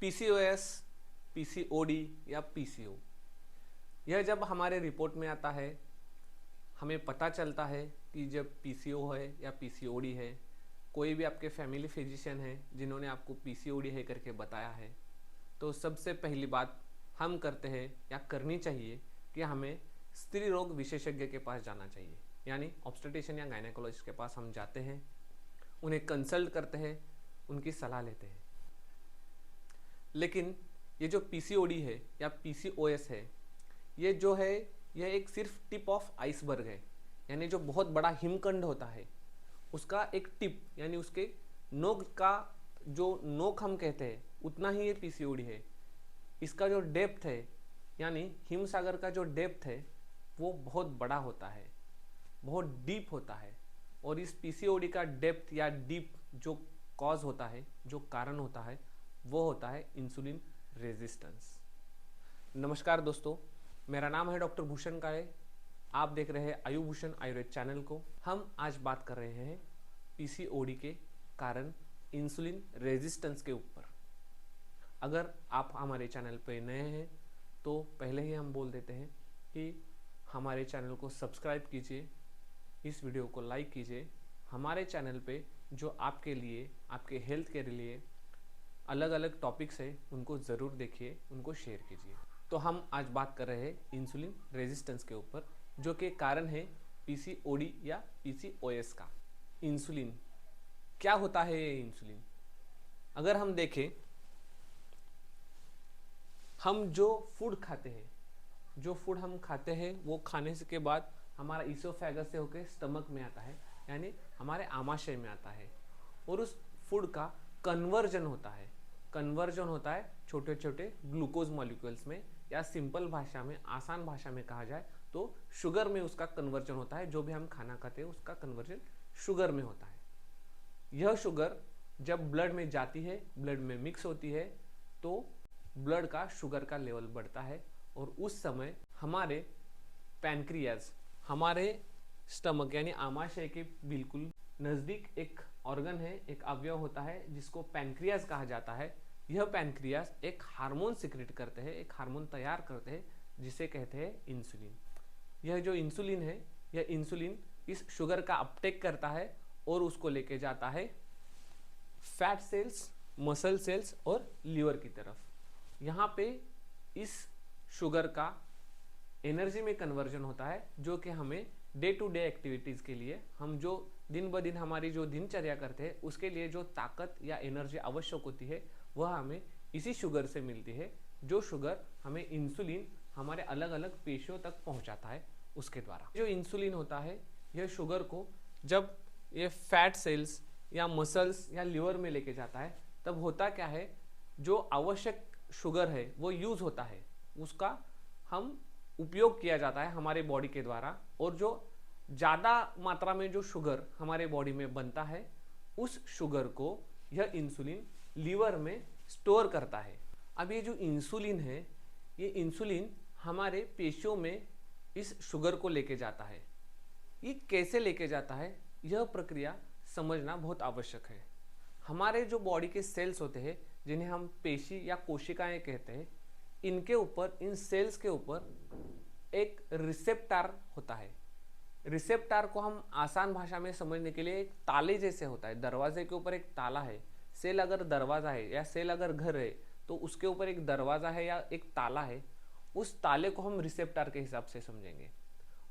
PCOS, PCOD या PCO, यह जब हमारे रिपोर्ट में आता है हमें पता चलता है कि जब पीसीओ है या पीसीओडी है, कोई भी आपके फैमिली फिजिशियन है जिन्होंने आपको पीसीओडी है करके बताया है, तो सबसे पहली बात हम करते हैं या करनी चाहिए कि हमें स्त्री रोग विशेषज्ञ के पास जाना चाहिए, यानी ऑब्स्टेट्रिशियन या गायनेकोलॉजिस्ट के पास हम जाते हैं, उन्हें कंसल्ट करते हैं, उनकी सलाह लेते हैं। लेकिन ये जो पीसीओडी है या पीसीओएस है, ये जो है यह एक सिर्फ टिप ऑफ आइसबर्ग है, यानी जो बहुत बड़ा हिमखंड होता है उसका एक टिप, यानी उसके नोक का जो नोक हम कहते हैं उतना ही ये पीसीओडी है। इसका जो डेप्थ है, यानी हिमसागर का जो डेप्थ है वो बहुत बड़ा होता है, बहुत डीप होता है। और इस पीसीओडी का डेप्थ या डीप जो कॉज होता है, जो कारण होता है, वो होता है इंसुलिन रेजिस्टेंस। नमस्कार दोस्तों, मेरा नाम है डॉक्टर भूषण काळे। आप देख रहे हैं आयुभूषण आयुर्वेद चैनल को। हम आज बात कर रहे हैं पीसीओडी के कारण इंसुलिन रेजिस्टेंस के ऊपर। अगर आप हमारे चैनल पर नए हैं तो पहले ही हम बोल देते हैं कि हमारे चैनल को सब्सक्राइब कीजिए, इस वीडियो को लाइक कीजिए। हमारे चैनल पे जो आपके लिए, आपके हेल्थ के लिए अलग अलग टॉपिक्स है उनको ज़रूर देखिए, उनको शेयर कीजिए। तो हम आज बात कर रहे हैं इंसुलिन रेजिस्टेंस के ऊपर, जो कि कारण है पीसीओडी या पीसीओएस का। इंसुलिन क्या होता है? ये इंसुलिन अगर हम देखें, हम जो फूड खाते हैं, जो फूड हम खाते हैं वो खाने के बाद हमारा ईसोफेगस से होकर स्टमक में आता है, यानी हमारे आमाशय में आता है, और उस फूड का कन्वर्जन होता है। कन्वर्जन होता है छोटे छोटे ग्लूकोज मॉलिक्यूल्स में, या सिंपल भाषा में, आसान भाषा में कहा जाए तो शुगर में उसका कन्वर्जन होता है। जो भी हम खाना खाते हैं उसका कन्वर्जन शुगर में होता है। यह शुगर जब ब्लड में जाती है, ब्लड में मिक्स होती है, तो ब्लड का शुगर का लेवल बढ़ता है, और उस समय हमारे पैनक्रियाज, हमारे स्टमक यानी आमाशय के बिल्कुल नज़दीक एक ऑर्गन है, एक अवयव होता है जिसको पैनक्रियाज कहा जाता है। यह पैनक्रियाज एक हार्मोन सिक्रेट करते हैं, एक हार्मोन तैयार करते हैं जिसे कहते हैं इंसुलिन। यह जो इंसुलिन है, यह इंसुलिन इस शुगर का अपटेक करता है और उसको लेके जाता है फैट सेल्स, मसल सेल्स और लीवर की तरफ। यहाँ पे इस शुगर का एनर्जी में कन्वर्जन होता है, जो कि हमें डे टू डे एक्टिविटीज़ के लिए, हम जो दिन ब दिन हमारी जो दिनचर्या करते हैं उसके लिए जो ताकत या एनर्जी आवश्यक होती है वह हमें इसी शुगर से मिलती है, जो शुगर हमें इंसुलिन हमारे अलग अलग पेशियों तक पहुंचाता है उसके द्वारा। जो इंसुलिन होता है, यह शुगर को जब ये फैट सेल्स या मसल्स या लीवर में लेके जाता है, तब होता क्या है, जो आवश्यक शुगर है वो यूज़ होता है, उसका हम उपयोग किया जाता है हमारे बॉडी के द्वारा, और जो ज़्यादा मात्रा में जो शुगर हमारे बॉडी में बनता है उस शुगर को यह इंसुलिन लीवर में स्टोर करता है। अब ये जो इंसुलिन है, ये इंसुलिन हमारे पेशियों में इस शुगर को लेके जाता है। ये कैसे लेके जाता है, यह प्रक्रिया समझना बहुत आवश्यक है। हमारे जो बॉडी के सेल्स होते हैं, जिन्हें हम पेशी या कोशिकाएं कहते हैं, इनके ऊपर, इन सेल्स के ऊपर एक रिसेप्टर होता है। रिसेप्टर को हम आसान भाषा में समझने के लिए एक ताले जैसे होता है। दरवाजे के ऊपर एक ताला है। सेल अगर दरवाजा है या सेल अगर घर है तो उसके ऊपर एक दरवाजा है या एक ताला है, उस ताले को हम रिसेप्टर के हिसाब से समझेंगे।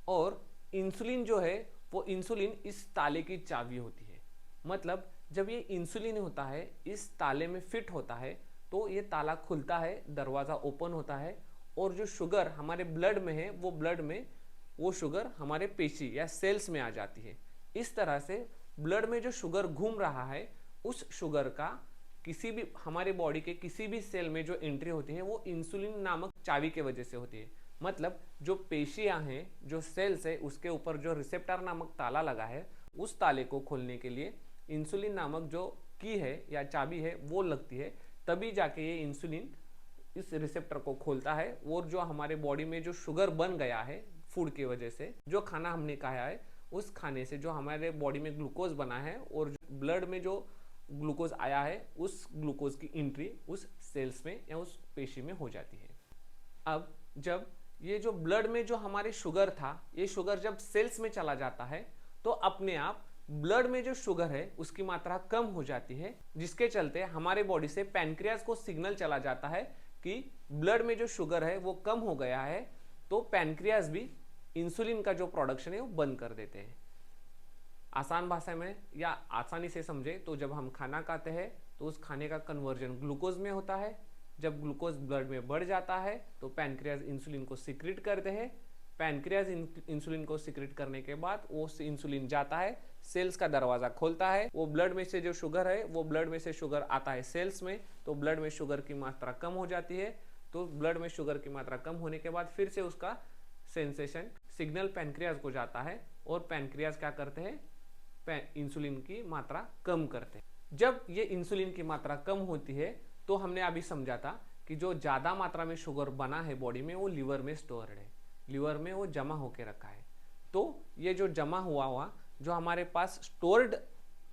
और इंसुलिन जो है वो इंसुलिन इस ताले की चाबी होती है। मतलब जब ये इंसुलिन होता है, इस ताले में फिट होता है, तो ये ताला खुलता है, दरवाज़ा ओपन होता है, और जो शुगर हमारे ब्लड में है वो ब्लड में वो शुगर हमारे पेशी या सेल्स में आ जाती है। इस तरह से ब्लड में जो शुगर घूम रहा है, उस शुगर का किसी भी हमारे बॉडी के किसी भी सेल में जो एंट्री होती है वो इंसुलिन नामक चाबी के वजह से होती है। मतलब जो पेशियां हैं, जो सेल्स है, उसके ऊपर जो रिसेप्टर नामक ताला लगा है, उस ताले को खोलने के लिए इंसुलिन नामक जो की है या चाबी है वो लगती है, तभी जाके ये इंसुलिन इस रिसेप्टर को खोलता है, और जो हमारे बॉडी में जो शुगर बन गया है फूड की वजह से, जो खाना हमने खाया है, उस खाने से जो हमारे बॉडी में ग्लूकोज बना है और ब्लड में जो ग्लूकोज आया है उस ग्लूकोज की एंट्री उस सेल्स में या उस पेशी में हो जाती है। अब जब ये जो ब्लड में जो हमारे शुगर था, ये शुगर जब सेल्स में चला जाता है तो अपने आप ब्लड में जो शुगर है उसकी मात्रा कम हो जाती है, जिसके चलते हमारे बॉडी से पैनक्रियाज को सिग्नल चला जाता है कि ब्लड में जो शुगर है वो कम हो गया है। तो पैनक्रियाज भी इंसुलिन का जो प्रोडक्शन है वो बंद कर देते हैं। आसान भाषा में या आसानी से समझे तो जब हम खाना खाते हैं तो उस खाने का कन्वर्जन ग्लूकोज में होता है। जब ग्लूकोज ब्लड में बढ़ जाता है तो पैनक्रियाज इंसुलिन को सिक्रेट करते हैं। पैनक्रियाज इंसुलिन को सिक्रेट करने के बाद वो इंसुलिन जाता है, सेल्स का दरवाजा खोलता है, वो ब्लड में से जो शुगर है वो ब्लड में से शुगर आता है सेल्स में, तो ब्लड में शुगर की मात्रा कम हो जाती है। तो ब्लड में शुगर की मात्रा कम होने के बाद फिर से उसका सेंसेशन सिग्नल पैनक्रियाज को जाता है और पैनक्रियाज क्या करते हैं, इंसुलिन की मात्रा कम करते हैं। जब ये इंसुलिन की मात्रा कम होती है तो हमने अभी समझा था कि जो ज्यादा मात्रा में शुगर बना है बॉडी में वो लीवर में स्टोर्ड है, लीवर में वो जमा होके रखा है। तो ये जो जमा हुआ जो हमारे पास स्टोर्ड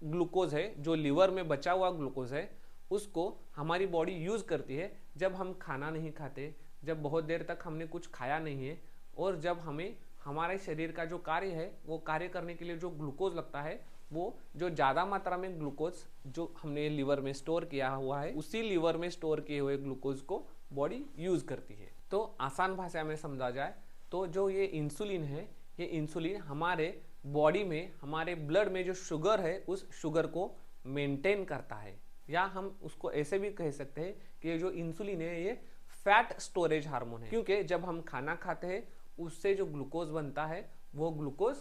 ग्लूकोज है, जो लीवर में बचा हुआ ग्लूकोज है, उसको हमारी बॉडी यूज करती है जब हम खाना नहीं खाते, जब बहुत देर तक हमने कुछ खाया नहीं है और जब हमें हमारे शरीर का जो कार्य है वो कार्य करने के लिए जो ग्लूकोज लगता है, वो जो ज़्यादा मात्रा में ग्लूकोज जो हमने लीवर में स्टोर किया हुआ है उसी लीवर में स्टोर किए हुए ग्लूकोज को बॉडी यूज करती है। तो आसान भाषा में समझा जाए तो जो ये इंसुलिन है, ये इंसुलिन हमारे बॉडी में, हमारे ब्लड में जो शुगर है उस शुगर को मेंटेन करता है, या हम उसको ऐसे भी कह सकते हैं कि ये जो इंसुलिन है ये फैट स्टोरेज हार्मोन है, क्योंकि जब हम खाना खाते हैं उससे जो ग्लूकोज बनता है वो ग्लूकोज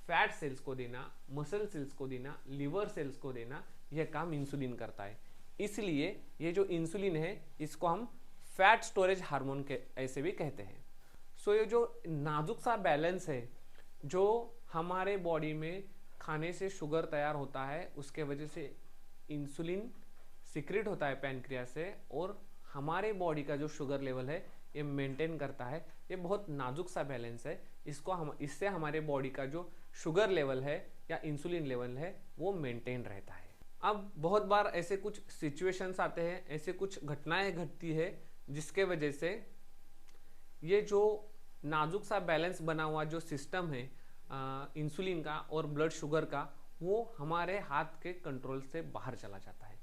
फैट सेल्स को देना, मसल सेल्स को देना, लिवर सेल्स को देना, यह काम इंसुलिन करता है। इसलिए ये जो इंसुलिन है इसको हम फैट स्टोरेज हार्मोन के ऐसे भी कहते हैं। सो ये जो नाजुक सा बैलेंस है जो हमारे बॉडी में खाने से शुगर तैयार होता है, उसके वजह से इंसुलिन सिक्रेट होता है पैनक्रियाज से और हमारे बॉडी का जो शुगर लेवल है ये मेंटेन करता है। ये बहुत नाजुक सा बैलेंस है, इससे हमारे बॉडी का जो शुगर लेवल है या इंसुलिन लेवल है वो मेंटेन रहता है। अब बहुत बार ऐसे कुछ सिचुएशंस आते हैं, ऐसे कुछ घटनाएं घटती है जिसके वजह से ये जो नाजुक सा बैलेंस बना हुआ जो सिस्टम है इंसुलिन का और ब्लड शुगर का, वो हमारे हाथ के कंट्रोल से बाहर चला जाता है,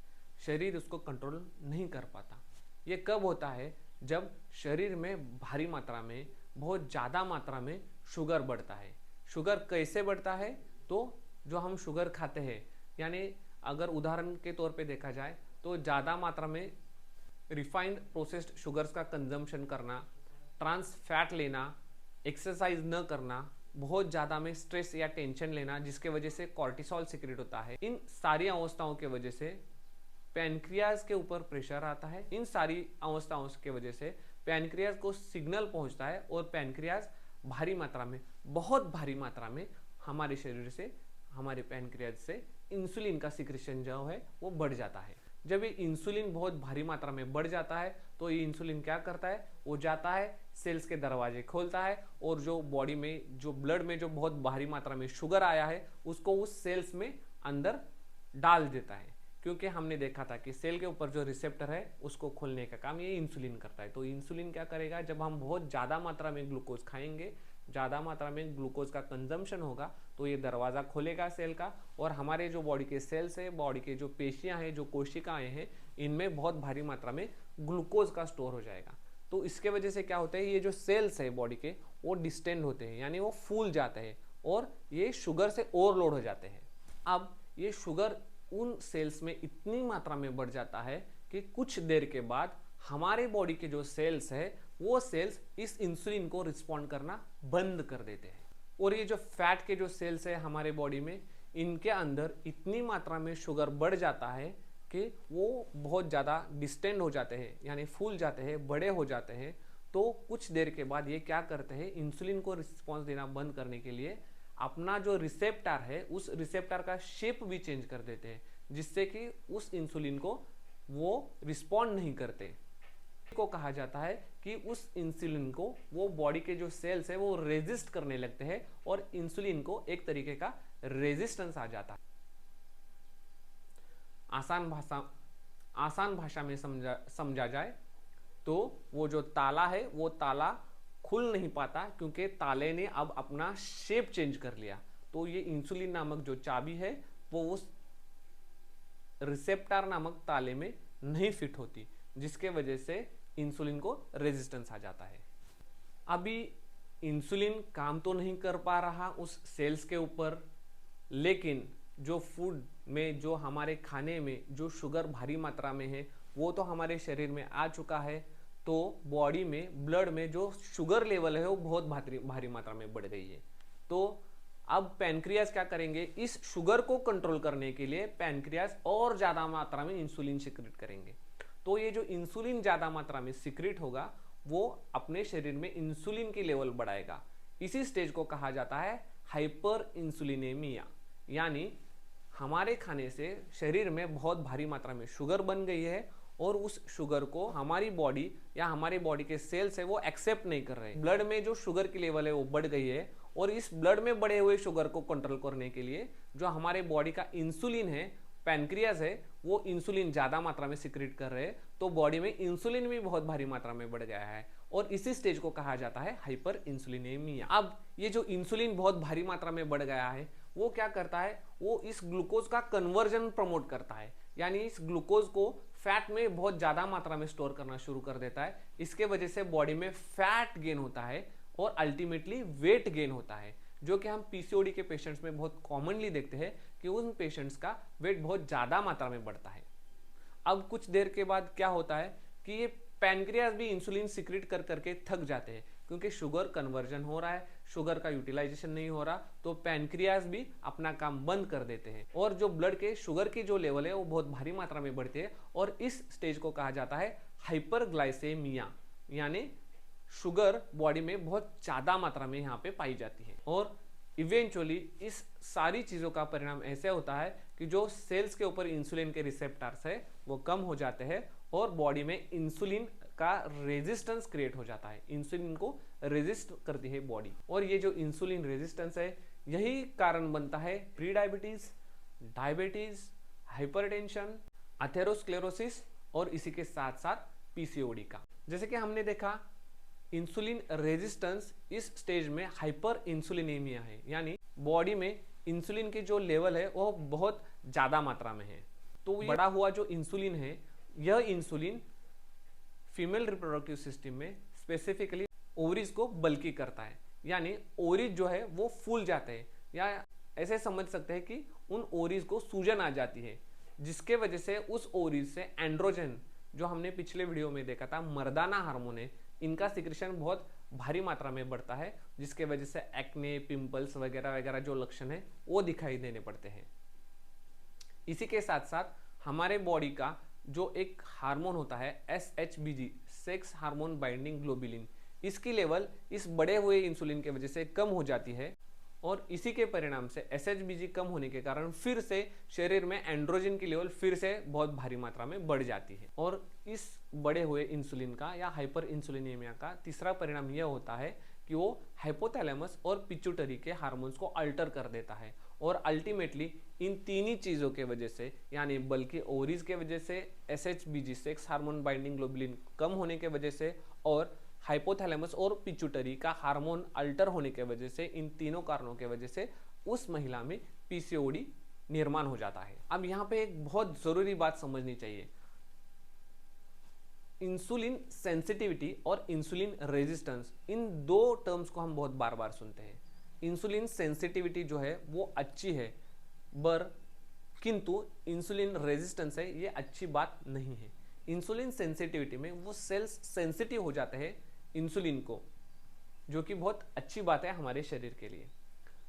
शरीर उसको कंट्रोल नहीं कर पाता। ये कब होता है, जब शरीर में भारी मात्रा में, बहुत ज़्यादा मात्रा में शुगर बढ़ता है। शुगर कैसे बढ़ता है, तो जो हम शुगर खाते हैं, यानी अगर उदाहरण के तौर पे देखा जाए तो ज़्यादा मात्रा में रिफाइंड प्रोसेस्ड शुगर्स का कंजम्पशन करना, ट्रांस फैट लेना, एक्सरसाइज न करना, बहुत ज़्यादा में स्ट्रेस या टेंशन लेना जिसके वजह से कॉर्टिसोल सिक्रेट होता है, इन सारी अवस्थाओं के वजह से पैनक्रियाज के ऊपर प्रेशर आता है। इन सारी अवस्थाओं के वजह से पैनक्रियाज को सिग्नल पहुंचता है और पैनक्रियाज भारी मात्रा में, बहुत भारी मात्रा में हमारे शरीर से, हमारे पैनक्रियाज से इंसुलिन का सिक्रेशन जो है वो बढ़ जाता है। जब ये इंसुलिन बहुत भारी मात्रा में बढ़ जाता है तो ये इंसुलिन क्या करता है, वो जाता है सेल्स के दरवाजे खोलता है और जो बॉडी में, जो ब्लड में जो बहुत भारी मात्रा में शुगर आया है उसको उस सेल्स में अंदर डाल देता है, क्योंकि हमने देखा था कि सेल के ऊपर जो रिसेप्टर है उसको खोलने का काम ये इंसुलिन करता है। तो इंसुलिन क्या करेगा, जब हम बहुत ज़्यादा मात्रा में ग्लूकोज खाएंगे, ज़्यादा मात्रा में ग्लूकोज का कंजम्पशन होगा तो ये दरवाज़ा खोलेगा सेल का और हमारे जो बॉडी के सेल्स है, बॉडी के जो पेशियां हैं, जो कोशिकाएं हैं, इनमें बहुत भारी मात्रा में ग्लूकोज का स्टोर हो जाएगा। तो इसके वजह से क्या होता है, ये जो सेल्स है बॉडी के वो डिस्टेंड होते हैं, यानी वो फूल जाते हैं और ये शुगर से ओवरलोड हो जाते हैं। अब ये शुगर उन सेल्स में इतनी मात्रा में बढ़ जाता है कि कुछ देर के बाद हमारे बॉडी के जो सेल्स है वो सेल्स इस इंसुलिन को रिस्पॉन्ड करना बंद कर देते हैं और ये जो फैट के जो सेल्स है हमारे बॉडी में, इनके अंदर इतनी मात्रा में शुगर बढ़ जाता है कि वो बहुत ज़्यादा डिस्टेंड हो जाते हैं, यानी फूल जाते हैं, बड़े हो जाते हैं। तो कुछ देर के बाद ये क्या करते हैं, इंसुलिन को रिस्पॉन्स देना बंद करने के लिए अपना जो रिसेप्टर है उस रिसेप्टर का शेप भी चेंज कर देते हैं, जिससे कि उस इंसुलिन को वो रिस्पॉन्ड नहीं करते। को कहा जाता है कि उस इंसुलिन को वो बॉडी के जो सेल्स है वो रेजिस्ट करने लगते हैं और इंसुलिन को एक तरीके का रेजिस्टेंस आ जाता है। आसान भाषा में समझा जाए तो वो जो ताला है वो ताला खुल नहीं पाता क्योंकि ताले ने अब अपना शेप चेंज कर लिया। तो ये इंसुलिन नामक जो चाबी है वो उस रिसेप्टर नामक ताले में नहीं फिट होती, जिसके वजह से इंसुलिन को रेजिस्टेंस आ जाता है। अभी इंसुलिन काम तो नहीं कर पा रहा उस सेल्स के ऊपर, लेकिन जो फूड में, जो हमारे खाने में जो शुगर भारी मात्रा में है वो तो हमारे शरीर में आ चुका है। तो बॉडी में, ब्लड में जो शुगर लेवल है वो बहुत भारी मात्रा में बढ़ गई है। तो अब पैनक्रियाज क्या करेंगे, इस शुगर को कंट्रोल करने के लिए पैनक्रियाज और ज्यादा मात्रा में इंसुलिन सिक्रेट करेंगे। तो ये जो इंसुलिन ज्यादा मात्रा में सिक्रेट होगा वो अपने शरीर में इंसुलिन की लेवल बढ़ाएगा। इसी स्टेज को कहा जाता है हाइपर इंसुलिनेमिया, यानी हमारे खाने से शरीर में बहुत भारी मात्रा में शुगर बन गई है और उस शुगर को हमारी बॉडी या हमारे बॉडी के सेल्स है वो एक्सेप्ट नहीं कर रहे। ब्लड में जो शुगर की लेवल है वो बढ़ गई है और इस ब्लड में बढ़े हुए शुगर को कंट्रोल करने के लिए जो हमारे बॉडी का इंसुलिन है, पैनक्रियाज है, वो इंसुलिन ज्यादा मात्रा में सिक्रेट कर रहे हैं। तो बॉडी में इंसुलिन भी बहुत भारी मात्रा में बढ़ गया है और इसी स्टेज को कहा जाता है हाइपर इंसुलिनेमिया। अब ये जो इंसुलिन बहुत भारी मात्रा में बढ़ गया है वो क्या करता है, वो इस ग्लूकोज का कन्वर्जन प्रमोट करता है, यानी इस ग्लूकोज को फैट में बहुत ज्यादा मात्रा में स्टोर करना शुरू कर देता है। इसके वजह से बॉडी में फैट गेन होता है और अल्टीमेटली वेट गेन होता है, जो कि हम पीसीओडी के पेशेंट्स में बहुत कॉमनली देखते हैं कि उन पेशेंट्स का वेट बहुत ज्यादा मात्रा में बढ़ता है। अब कुछ देर के बाद क्या होता है कि ये पैनक्रियाज भी इंसुलिन सिक्रेट कर करके थक जाते हैं क्योंकि शुगर कन्वर्जन हो रहा है, शुगर का यूटिलाइजेशन नहीं हो रहा, तो पैनक्रियाज भी अपना काम बंद कर देते हैं और जो ब्लड के शुगर की जो लेवल है वो बहुत भारी मात्रा में बढ़ती है और इस स्टेज को कहा जाता है हाइपरग्लाइसेमिया, यानी शुगर बॉडी में बहुत ज्यादा मात्रा में यहाँ पे पाई जाती है। और इवेंचुअली इस सारी चीजों का परिणाम ऐसे होता है कि जो सेल्स के ऊपर इंसुलिन के रिसेप्टर्स है वो कम हो जाते हैं और बॉडी में इंसुलिन का रेजिस्टेंस क्रिएट हो जाता है, इंसुलिन को रेजिस्ट करती है बॉडी। और ये जो इंसुलिन रेजिस्टेंस है यही कारण बनता है pre diabetes, diabetes, hypertension, atherosclerosis और इसी के साथ साथ पीसीओडी का। जैसे कि हमने देखा इंसुलिन रेजिस्टेंस इस स्टेज में हाइपर इंसुलिनेमिया है, यानी बॉडी में इंसुलिन की जो लेवल है वो बहुत ज्यादा मात्रा में है। तो ये बड़ा हुआ जो इंसुलिन है, यह इंसुलिन फीमेल रिप्रोडक्टिव सिस्टम में स्पेसिफिकली ओवरीज को बल्की करता है, यानी ओवरीज जो है वो फूल जाते हैं, या ऐसे समझ सकते हैं कि उन ओवरीज को सूजन आ जाती है, जिसके वजह से उस ओवरीज से एंड्रोजन, जो हमने पिछले वीडियो में देखा था मर्दाना हार्मोन है, इनका सिक्रेशन बहुत भारी मात्रा में बढ़ता है, जिसके वजह से एक्ने, पिंपल्स वगैरह वगैरह जो लक्षण है वो दिखाई देने पड़ते हैं। इसी के साथ साथ हमारे बॉडी का जो एक हार्मोन होता है SHBG, sex hormone binding globulin, इसकी लेवल इस बढ़े हुए इंसुलिन के वजह से कम हो जाती है और इसी के परिणाम से SHBG कम होने के कारण फिर से शरीर में एंड्रोजन की लेवल फिर से बहुत भारी मात्रा में बढ़ जाती है। और इस बढ़े हुए इंसुलिन का या हाइपर इंसुलिनेमिया का तीसरा परिणाम यह होता है कि वो हाइपोथैलेमस और पिट्यूटरी के हार्मोन्स को अल्टर कर देता है और अल्टीमेटली इन तीन ही चीजों के वजह से, यानी बल्कि ओवरीज के वजह से, SHBG sex hormone binding globulin कम होने के वजह से और हाइपोथैलेमस और पिट्यूटरी का हार्मोन अल्टर होने के वजह से, इन तीनों कारणों के वजह से उस महिला में पीसीओडी निर्माण हो जाता है। अब यहाँ पे एक बहुत जरूरी बात समझनी चाहिए, इंसुलिन सेंसिटिविटी और इंसुलिन रेजिस्टेंस, इन दो टर्म्स को हम बहुत बार बार सुनते हैं। इंसुलिन सेंसिटिविटी जो है वो अच्छी है, किंतु इंसुलिन रेजिस्टेंस है ये अच्छी बात नहीं है। इंसुलिन सेंसिटिविटी में वो सेल्स सेंसिटिव हो जाते हैं इंसुलिन को, जो कि बहुत अच्छी बात है हमारे शरीर के लिए।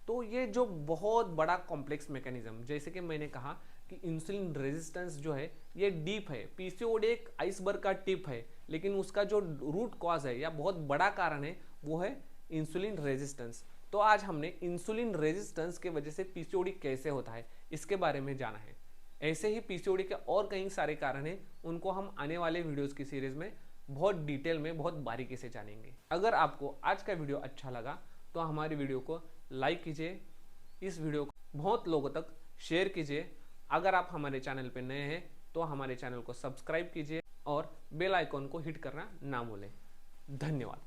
तो ये जो बहुत बड़ा कॉम्प्लेक्स मैकेनिज्म, जैसे कि मैंने कहा कि इंसुलिन रेजिस्टेंस जो है ये डीप है, पीसीओडी एक आइसबर्ग का टिप है, लेकिन उसका जो रूट कॉज है या बहुत बड़ा कारण है वो है इंसुलिन रेजिस्टेंस। तो आज हमने इंसुलिन रेजिस्टेंस के वजह से पीसीओडी कैसे होता है इसके बारे में जाना है। ऐसे ही पीसीओडी के और कई सारे कारण हैं, उनको हम आने वाले वीडियोस की सीरीज में बहुत डिटेल में, बहुत बारीकी से जानेंगे। अगर आपको आज का वीडियो अच्छा लगा तो हमारी वीडियो को लाइक कीजिए, इस वीडियो को बहुत लोगों तक शेयर कीजिए अगर आप हमारे चैनल पर नए हैं तो हमारे चैनल को सब्सक्राइब कीजिए और बेल आइकॉन को हिट करना ना भूलें। धन्यवाद।